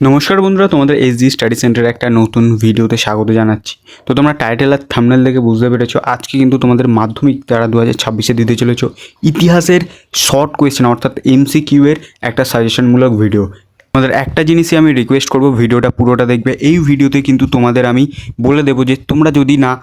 নমস্কার বন্ধুরা, তোমাদের এসজি স্টাডি সেন্টারে একটা নতুন ভিডিওতে স্বাগত জানাচ্ছি। তো তোমরা টাইটেল আর থাম্বনেল দেখে বুঝতে পেরেছো আজকে কিন্তু তোমাদের মাধ্যমিক যারা 2026-এ দিতে চলেছো ইতিহাসের শর্ট কোয়েশ্চেন অর্থাৎ এমসিকিউ এর একটা সাজেশনমূলক ভিডিও। তোমাদের একটা জিনিসই আমি রিকোয়েস্ট করব, ভিডিওটা পুরোটা দেখবে। এই ভিডিওতে কিন্তু তোমাদের আমি বলে দেবো যে তোমরা যদি না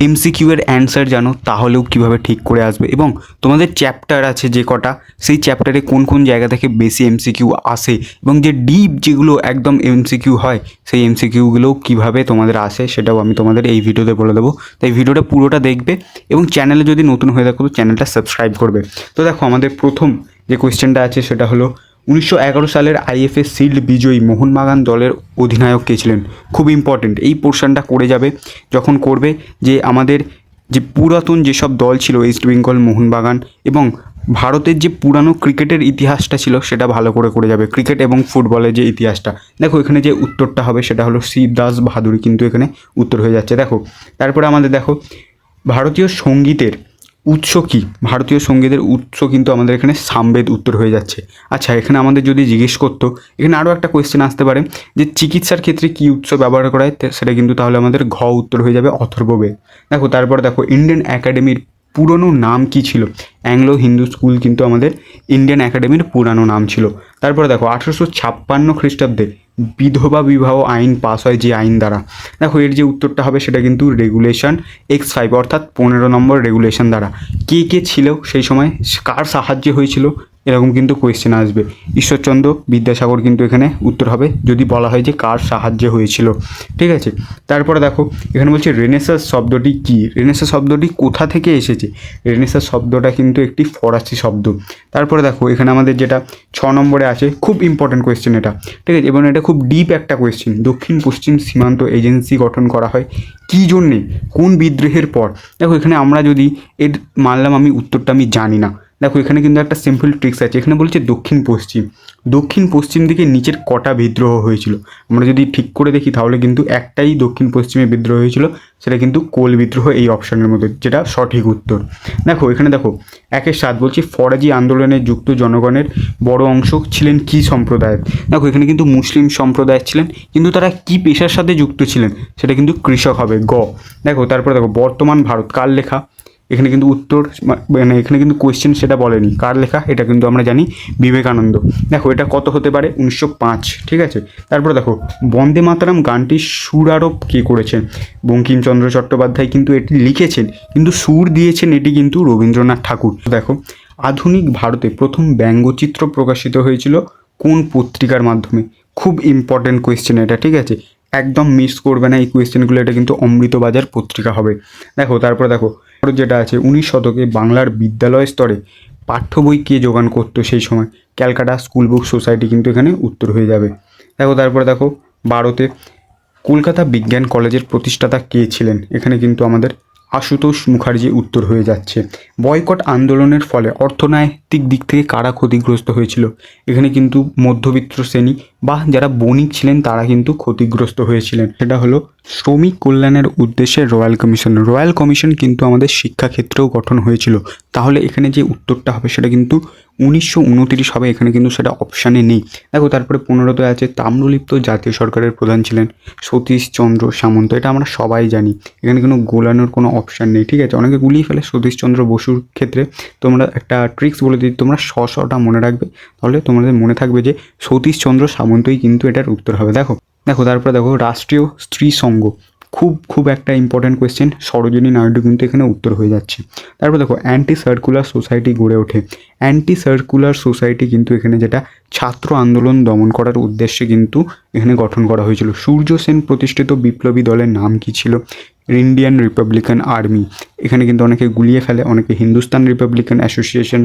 এমসিকিউ এর অ্যান্সার জানো তাহলেও কীভাবে ঠিক করে আসবে, এবং তোমাদের চ্যাপ্টার আছে যে কটা, সেই চ্যাপ্টারে কোন কোন জায়গা থেকে বেশি এমসিকিউ আসে এবং যে ডিপ যেগুলো একদম এমসিকিউ হয় সেই এমসিকিউগুলোও কীভাবে তোমাদের আসে সেটাও আমি তোমাদের এই ভিডিওতে বলে দেবো। তাই ভিডিওটা পুরোটা দেখবে এবং চ্যানেলে যদি নতুন হয়ে থাকো তো চ্যানেলটা সাবস্ক্রাইব করবে। তো দেখো, আমাদের প্রথম যে কোয়েশ্চেনটা আছে সেটা হলো 1911 সালের আইএফএ শিল্ড বিজয়ী মোহনবাগান দলের অধিনায়ক কে ছিলেন। খুব ইম্পর্টেন্ট, এই পোর্শনটা করে যাবে যখন করবে যে আমাদের যে পুরাতন যেসব দল ছিল ইস্ট বেঙ্গল, মোহনবাগান এবং ভারতের যে পুরানো ক্রিকেটের ইতিহাসটা ছিল সেটা ভালো করে যাবে, ক্রিকেট এবং ফুটবলের যে ইতিহাসটা। দেখো এখানে যে উত্তরটা হবে সেটা হলো শিবদাস বাহাদুরি, কিন্তু এখানে উত্তর হয়ে যাচ্ছে। দেখো তারপরে আমাদের দেখো ভারতীয় সঙ্গীতের উৎস কী, ভারতীয় সঙ্গীতের উৎস কিন্তু আমাদের এখানে সামবেদ উত্তর হয়ে যাচ্ছে। আচ্ছা, এখানে আমাদের যদি জিজ্ঞেস করতো, এখানে আরও একটা কোয়েশ্চেন আসতে পারে যে চিকিৎসার ক্ষেত্রে কী উৎস ব্যবহার করা হয়, সেটা কিন্তু তাহলে আমাদের ঘ উত্তর হয়ে যাবে অথর্ববেদ। দেখো তারপরে দেখো ইন্ডিয়ান একাডেমির পুরনো নাম কী ছিল। অ্যাংলো হিন্দু স্কুল কিন্তু আমাদের ইন্ডিয়ান একাডেমির পুরানো নাম ছিল। তারপরে দেখো 1856 খ্রিস্টাব্দে বিধবা বিবাহ আইন পাস হয় যে আইন দ্বারা। দেখো এর যে উত্তরটা হবে সেটা কিন্তু রেগুলেশন X5 অর্থাৎ 15 নম্বর রেগুলেশন দ্বারা। কে ছিল সেই সময়, কার সাহায্যে হয়েছিল, এরকম কিন্তু কোয়েশ্চেন আসবে। ঈশ্বরচন্দ্র বিদ্যাসাগর কিন্তু এখানে উত্তর হবে যদি বলা হয় যে কার সাহায্যে হয়েছিল। ঠিক আছে, তারপরে দেখো এখানে বলছে রেনেসাস শব্দটি কী, রেনেসাস শব্দটি কোথা থেকে এসেছে। রেনেসাস শব্দটা কিন্তু একটি ফরাসি শব্দ। তারপরে দেখো এখানে আমাদের যেটা 6 নম্বরে আছে, খুব ইম্পর্টেন্ট কোয়েশ্চেন এটা। ঠিক আছে, এবং এটা খুব ডিপ একটা কোয়েশ্চেন। দক্ষিণ পশ্চিম সীমান্ত এজেন্সি গঠন করা হয় কী জন্যে, কোন বিদ্রোহের পর। দেখো এখানে আমরা যদি এর মানলাম আমি উত্তরটা আমি জানি না, দেখো এখানে কিন্তু একটা সিম্পল ট্রিক্স আছে। এখানে বলছে দক্ষিণ পশ্চিম দিকে নিচের কটা বিদ্রোহ হয়েছিল। আমরা যদি ঠিক করে দেখি তাহলে কিন্তু একটাই দক্ষিণ পশ্চিমে বিদ্রোহ হয়েছিল, সেটা কিন্তু কোল বিদ্রোহ, এই অপশানের মধ্যে যেটা সঠিক উত্তর। দেখো এখানে দেখো 1-7 বলছি ফরাজি আন্দোলনে যুক্ত জনগণের বড় অংশ ছিলেন কী সম্প্রদায়ের। দেখো এখানে কিন্তু মুসলিম সম্প্রদায়ের ছিলেন, কিন্তু তারা কি পেশার সাথে যুক্ত ছিলেন, সেটা কিন্তু কৃষক হবে, গ। দেখো তারপরে দেখো বর্তমান ভারত কার লেখা। এখানে কিন্তু উত্তর মানে এখানে কিন্তু কোয়েশ্চেন সেটা বলেনি কার লেখা, এটা কিন্তু আমরা জানি বিবেকানন্দ। দেখো এটা কত হতে পারে, 1905। ঠিক আছে, তারপরে দেখো বন্দে মাতরম গানটির সুরারোপ কে করেছেন। বঙ্কিমচন্দ্র চট্টোপাধ্যায় কিন্তু এটি লিখেছেন, কিন্তু সুর দিয়েছেন এটি কিন্তু রবীন্দ্রনাথ ঠাকুর। দেখো আধুনিক ভারতে প্রথম ব্যঙ্গচিত্র প্রকাশিত হয়েছিল কোন পত্রিকার মাধ্যমে। খুব ইম্পর্টেন্ট কোয়েশ্চেন এটা, ঠিক আছে, একদম মিস করবে না এই কোয়েশ্চেনগুলো। এটা কিন্তু অমৃতবাজার পত্রিকা হবে। দেখো তারপরে দেখো যেটা আছে 19 শতকে বাংলার বিদ্যালয় স্তরে পাঠ্য বই কে যোগান করতো সেই সময়। ক্যালকাটা স্কুল বুক সোসাইটি কিন্তু এখানে উত্তর হয়ে যাবে। দেখো তারপরে দেখো 12তে কলকাতা বিজ্ঞান কলেজের প্রতিষ্ঠাতা কে ছিলেন। এখানে কিন্তু আমাদের আশুতোষ মুখার্জি উত্তর হয়ে যাচ্ছে। বয়কট আন্দোলনের ফলে অর্থনৈতিক দিক থেকে কারা ক্ষতিগ্রস্ত হয়েছিল। এখানে কিন্তু মধ্যবিত্ত শ্রেণী বা যারা বণিক ছিলেন তারা কিন্তু ক্ষতিগ্রস্ত হয়েছিলেন। সেটা হলো শ্রমিক কল্যাণের উদ্দেশ্যে রয়্যাল কমিশন কিন্তু আমাদের শিক্ষাক্ষেত্রেও গঠন হয়েছিল। তাহলে এখানে যে উত্তরটা হবে সেটা কিন্তু 1929 হবে, এখানে কিন্তু সেটা অপশানে নেই। দেখো তারপরে 15তে আছে তাম্রলিপ্ত জাতীয় সরকারের প্রধান ছিলেন সতীশচন্দ্র সামন্ত। এটা আমরা সবাই জানি, এখানে কোনো গোলানোর কোনো অপশান নেই। ঠিক আছে, অনেকে গুলিয়ে ফেলে সতীশচন্দ্র বসুর ক্ষেত্রে। তোমরা একটা ট্রিক্স বলে দিই, তোমরা শটা মনে রাখবে, তাহলে তোমাদের মনে থাকবে যে সতীশচন্দ্র সামন্তই কিন্তু এটার উত্তর হবে। দেখো তারপরে দেখো রাষ্ট্রীয় স্ত্রী সংঘ, খুব একটা ইম্পর্ট্যান্ট কোয়েশ্চেন। সরোজিনী নাইডু কিন্তু এখানে উত্তর হয়ে যাচ্ছে। তারপর দেখো অ্যান্টি সার্কুলার সোসাইটি গড়ে ওঠে। অ্যান্টি সার্কুলার সোসাইটি কিন্তু এখানে যেটা ছাত্র আন্দোলন দমন করার উদ্দেশ্যে কিন্তু এখানে গঠন করা হয়েছিল। সূর্য সেন প্রতিষ্ঠিত বিপ্লবী দলের নাম কী ছিল। Indian Republican army. এখানে কিন্তু অনেকে গুলিয়ে ফেলে, অনেকে হিন্দুস্তান রিপাবলিকান অ্যাসোসিয়েশন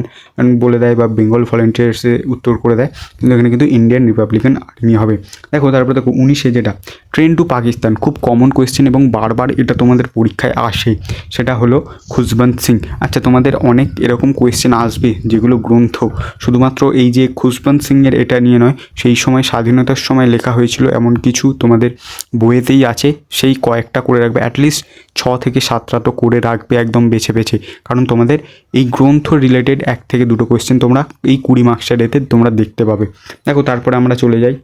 বলে দেয় বা বেঙ্গল ভলেন্টিয়ার্সে উত্তর করে দেয়, কিন্তু এখানে কিন্তু ইন্ডিয়ান রিপাবলিকান আর্মি হবে। দেখো তারপরে দেখো 19-এ যেটা ট্রেন টু পাকিস্তান, খুব কমন কোয়েশ্চেন এবং বারবার এটা তোমাদের পরীক্ষায় আসে, সেটা হলো খুশবন্ত সিং। আচ্ছা, তোমাদের অনেক এরকম কোয়েশ্চেন আসবে যেগুলো গ্রন্থ, শুধুমাত্র এই যে খুশবন্ত সিংয়ের এটা নিয়ে নয়, সেই সময় স্বাধীনতার সময় লেখা হয়েছিল এমন কিছু তোমাদের বইয়েতেই আছে, সেই কয়েকটা করে রাখবে। অ্যাটলিস্ট 6 থেকে 7টা তো করে রাখবে একদম বেছে, কারণ তোমাদের এই গ্রন্থ রিলেটেড 1 থেকে 2টো কোয়েশ্চেন তোমরা এই 20 মার্কসের এতে তোমরা দেখতে পাবে। দেখো তারপরে আমরা চলে যাই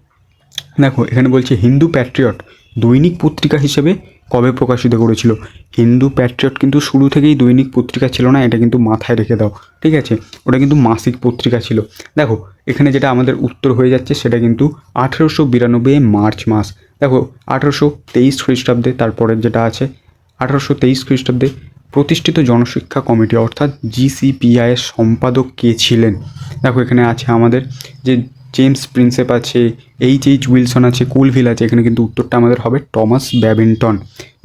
দেখো এখানে বলছে হিন্দু প্যাট্রিয়ট দৈনিক পত্রিকা হিসেবে কবে প্রকাশিত করেছিল। হিন্দু প্যাট্রিয়ট কিন্তু শুরু থেকেই দৈনিক পত্রিকা ছিল না, এটা কিন্তু মাথায় রেখে দাও, ঠিক আছে। ওটা কিন্তু মাসিক পত্রিকা ছিল। দেখো এখানে যেটা আমাদের উত্তর হয়ে যাচ্ছে সেটা কিন্তু 1892 মার্চ মাস। দেখো 1823 খ্রিস্টাব্দে, তারপরের যেটা আছে 1823 খ্রিস্টাব্দে প্রতিষ্ঠিত জনশিক্ষা কমিটি অর্থাৎ জিসিপিআইয়ের সম্পাদক কে ছিলেন। দেখো এখানে আছে আমাদের যে জেমস প্রিন্সেপ আছে, এইচ উইলসন আছে, কুলভিল আছে, এখানে কিন্তু উত্তরটা আমাদের হবে টমাস ব্যাবিংটন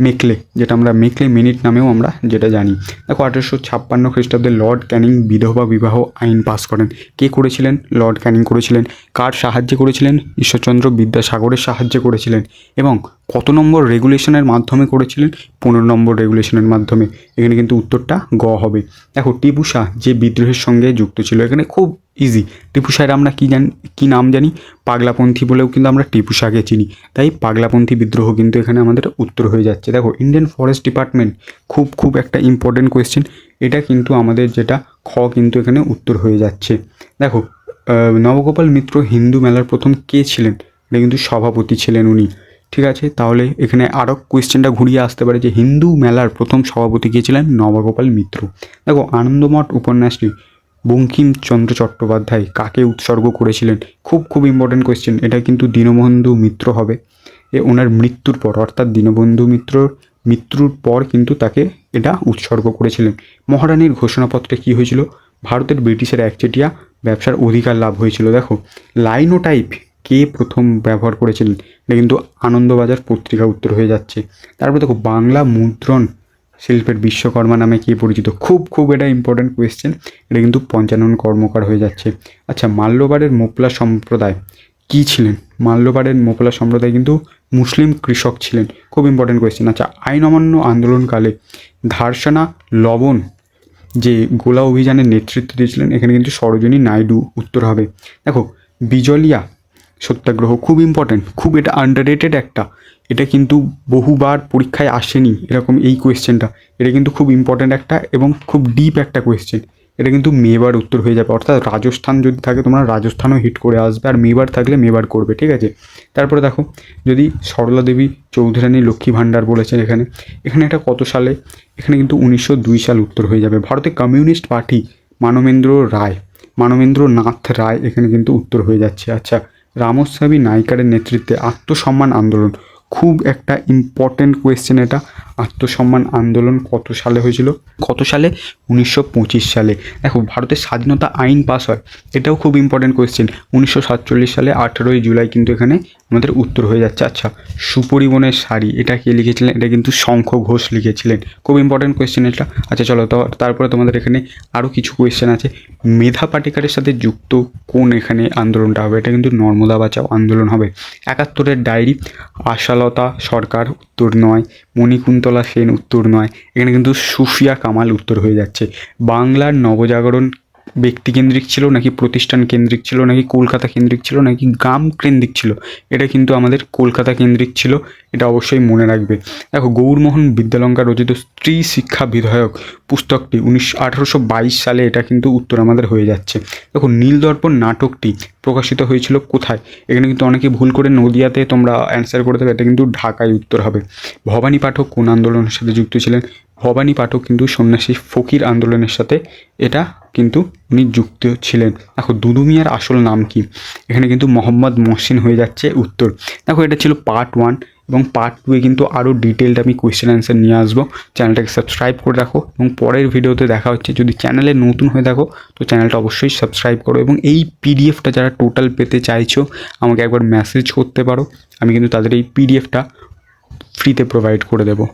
মেকলে, যেটা আমরা মেকলে মিনিট নামেও আমরা যেটা জানি। দেখো 1856 খ্রিস্টাব্দে লর্ড ক্যানিং বিধবা বিবাহ আইন পাস করেন। কে করেছিলেন? লর্ড ক্যানিং করেছিলেন। কার সাহায্যে করেছিলেন? ঈশ্বরচন্দ্র বিদ্যাসাগরের সাহায্যে করেছিলেন। এবং কত নম্বর রেগুলেশনের মাধ্যমে করেছিলেন? 15 নম্বর রেগুলেশনের মাধ্যমে। এখানে কিন্তু উত্তরটা গ হবে। দেখো টিপু শাহ যে বিদ্রোহের সঙ্গে যুক্ত ছিল, এখানে খুব ইজি। টিপু শাহের আমরা কী নাম জানি? পাগলাপন্থী বলেও কিন্তু আমরা টিপু শাহকে চিনি, তাই পাগলাপন্থী বিদ্রোহ কিন্তু এখানে আমাদের উত্তর হয়ে যাচ্ছে। দেখো ইন্ডিয়ান ফরেস্ট ডিপার্টমেন্ট খুব একটা ইম্পর্টেন্ট কোয়েশ্চেন, এটা কিন্তু আমাদের যেটা খ কিন্তু এখানে উত্তর হয়ে যাচ্ছে। দেখো নবগোপাল মিত্র হিন্দু মেলার প্রথম কে ছিলেন? এটা কিন্তু সভাপতি ছিলেন উনি, ঠিক আছে। তাহলে এখানে আরও কোয়েশ্চেনটা ঘুরিয়ে আসতে পারে যে হিন্দু মেলার প্রথম সভাপতি কে ছিলেন? নবগোপাল মিত্র। দেখো আনন্দমঠ উপন্যাসটি বঙ্কিমচন্দ্র চট্টোপাধ্যায় কাকে উৎসর্গ করেছিলেন? খুব ইম্পর্টেন্ট কোয়েশ্চেন, এটা কিন্তু দীনবন্ধু মিত্র হবে। ওনার মৃত্যুর পর, অর্থাৎ দীনবন্ধু মিত্রর মৃত্যুর পর কিন্তু তাকে এটা উৎসর্গ করেছিলেন। মহারানীর ঘোষণাপত্রে কী হয়েছিল? ভারতের ব্রিটিশের একচেটিয়া ব্যবসার অধিকার লাভ হয়েছিল। দেখো লাইনোটাইপ কে প্রথম ব্যবহার করেছিলেন? এটা কিন্তু আনন্দবাজার পত্রিকা উত্তর হয়ে যাচ্ছে। তারপর দেখো বাংলা মুদ্রণ শিল্পের বিশ্বকর্মা নামে কে পরিচিত? খুব এটা ইম্পর্টেন্ট কোয়েশ্চেন, এটা কিন্তু পঞ্চানন কর্মকার হয়ে যাচ্ছে। আচ্ছা মাল্যবারের মোপলা সম্প্রদায় কী ছিলেন? মাল্যবারের মোপলা সম্প্রদায় কিন্তু মুসলিম কৃষক ছিলেন। খুব ইম্পর্টেন্ট কোয়েশ্চেন। আচ্ছা আইন অমান্য আন্দোলনকালে ধারসানা লবণ যে গোলা অভিযানের নেতৃত্ব দিয়েছিলেন, এখানে কিন্তু সরোজিনী নাইডু উত্তর হবে। দেখো বিজলিয়া সত্যাগ্রহ খুব ইম্পর্টেন্ট, খুব এটা আন্ডাররেটেড একটা, এটা কিন্তু বহুবার পরীক্ষায় আসেনি এরকম এই কোয়েশ্চেনটা, এটা কিন্তু খুব ইম্পর্টেন্ট একটা এবং খুব ডিপ একটা কোয়েশ্চেন। এটা কিন্তু মেবার উত্তর হয়ে যাবে, অর্থাৎ রাজস্থান যদি থাকে তোমরা রাজস্থানও হিট করে আসবে, আর মেবার থাকলে মেবার করবে, ঠিক আছে। তারপরে দেখো যদি সরলা দেবী চৌধুরী রানী লক্ষ্মী ভাণ্ডার বলেছেন এখানে এটা কত সালে? এখানে কিন্তু 1902 সাল উত্তর হয়ে যাবে। ভারতের কমিউনিস্ট পার্টি মানবেন্দ্রনাথ রায় এখানে কিন্তু উত্তর হয়ে যাচ্ছে। আচ্ছা রামস্বামী নাইকারের নেতৃত্বে আত্মসম্মান আন্দোলন, খুব একটা ইম্পর্টেন্ট কোয়েশ্চেন এটা। আত্মসম্মান আন্দোলন কত সালে হয়েছিল? 1925 সালে। দেখো ভারতের স্বাধীনতা আইন পাস হয়, এটাও খুব ইম্পর্টেন্ট কোয়েশ্চেন। 1947 সালে 18ই জুলাই কিন্তু এখানে আমাদের উত্তর হয়ে যাচ্ছে। আচ্ছা সুপরিবনের শাড়ি এটা কে লিখেছিলেন? এটা কিন্তু শঙ্খ ঘোষ লিখেছিলেন। খুব ইম্পর্টেন্ট কোয়েশ্চেন এটা। আচ্ছা চলো তারপরে তোমাদের এখানে আরও কিছু কোয়েশ্চেন আছে। মেধা পাটেকারের সাথে যুক্ত কোন এখানে আন্দোলনটা হবে? এটা কিন্তু নর্মদা বাঁচাও আন্দোলন হবে। 71-এর ডায়েরি আশালতা সরকার উত্তর নয়, মণিকুন্তলা সেন উত্তর নয়, এখানে কিন্তু সুফিয়া কামাল উত্তর হয়ে যাচ্ছে। বাংলার নবজাগরণ ব্যক্তিকেন্দ্রিক ছিল নাকি প্রতিষ্ঠান কেন্দ্রিক ছিল নাকি কলকাতা কেন্দ্রিক ছিল নাকি গ্রাম কেন্দ্রিক ছিল? এটা কিন্তু আমাদের কলকাতা কেন্দ্রিক ছিল, এটা অবশ্যই মনে রাখবে। দেখো গৌরমোহন বিদ্যালঙ্কা রচিত স্ত্রী শিক্ষা বিধায়ক পুস্তকটি 1822 সালে, এটা কিন্তু উত্তর আমাদের হয়ে যাচ্ছে। দেখো নীলদর্পণ নাটকটি প্রকাশিত হয়েছিল কোথায়? এখানে কিন্তু অনেকে ভুল করে নদিয়াতে তোমরা অ্যান্সার করে দেবে, এটা কিন্তু ঢাকায় উত্তর হবে। ভবানী পাঠক কোন আন্দোলনের সাথে যুক্ত ছিলেন? ভবানী পাঠক কিন্তু সন্ন্যাসী ফকির আন্দোলনের সাথে এটা কিন্তু উনি যুক্ত ছিলেন। দেখো দুদু মিয়ার আসল নাম কি? এখানে কিন্তু মোহাম্মদ মহসিন হয়ে যাচ্ছে উত্তর। দেখো এটা ছিল পার্ট 1 এবং পার্ট 2-এ কিন্তু আরও ডিটেলড আমি কোয়েশ্চেন অ্যান্সার নিয়ে আসবো। চ্যানেলটাকে সাবস্ক্রাইব করে রাখো এবং পরের ভিডিওতে দেখা হচ্ছে। যদি চ্যানেলে নতুন হয়ে থাকো তো চ্যানেলটা অবশ্যই সাবস্ক্রাইব করো এবং এই পিডিএফটা যারা টোটাল পেতে চাইছো আমাকে একবার মেসেজ করতে পারো, আমি কিন্তু তাদের এই পিডিএফটা ফ্রিতে প্রোভাইড করে দেবো।